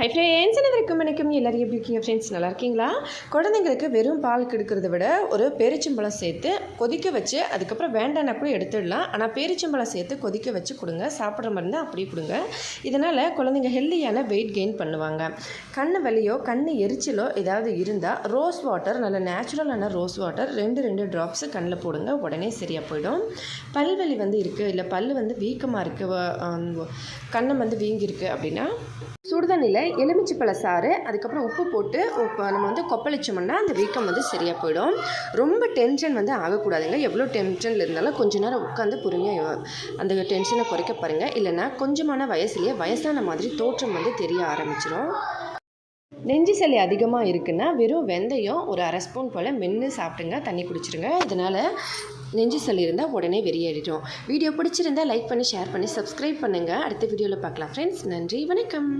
Hi friends, அனைவருக்கும் வணக்கம். எல்லாரும் எப்படி இருக்கீங்க ஃப்ரெண்ட்ஸ்? நல்லா இருக்கீங்களா? குழந்தைங்களுக்கு வெறும் பால் கெடுக்கிறத விட ஒரு பேரிச்சம்பழம் சேர்த்து கொதிக்க வச்சு அதுக்கப்புறம் வேண்டான்னா கூட எடுத்துடலாம். ஆனால் பேரிச்சம்பழம் சேர்த்து கொதிக்க வச்சு கொடுங்க. சாப்பிட்ற மாதிரி இருந்தால் அப்படியே கொடுங்க. இதனால் குழந்தைங்க ஹெல்த்தியான வெயிட் கெயின் பண்ணுவாங்க. கண் வலியோ கண் எரிச்சலோ ஏதாவது இருந்தால் ரோஸ் வாட்டர், நல்ல நேச்சுரலான ரோஸ் வாட்டர் 2 ட்ராப்ஸு கண்ணில் போடுங்க. உடனே சரியாக போயிடும். பல்வலி இருக்குது, இல்லை பல் வீக்கமாக இருக்குது, கண்ணை வீங்கியிருக்கு அப்படின்னா சுடுதண்ணியில் எலுமிச்சைப்பழ சாறு அதுக்கப்புறம் உப்பு போட்டு நம்ம கொப்பளிச்சோம்னா அந்த வீக்கம் சரியாக போயிடும். ரொம்ப டென்ஷன் ஆகக்கூடாதுங்க. எவ்வளோ டென்ஷனில் இருந்தாலும் கொஞ்ச நேரம் உட்காந்து பொறுமையாக அந்த டென்ஷனை குறைக்க பாருங்கள். இல்லைன்னா கொஞ்சமான வயசுலேயே வயசான மாதிரி தோற்றம் தெரிய ஆரம்பிச்சிடும். நெஞ்சு சளி அதிகமாக இருக்குன்னா வெறும் வெந்தயம் ஒரு 1/2 ஸ்பூன் போல் மென்று சாப்பிடுங்க, தண்ணி குடிச்சிருங்க. இதனால் நெஞ்சு சளி இருந்தால் உடனே வெளியேறிடும். வீடியோ பிடிச்சிருந்தால் லைக் பண்ணி ஷேர் பண்ணி சப்ஸ்கிரைப் பண்ணுங்கள். அடுத்த வீடியோவில் பார்க்கலாம் ஃப்ரெண்ட்ஸ். நன்றி, வணக்கம்.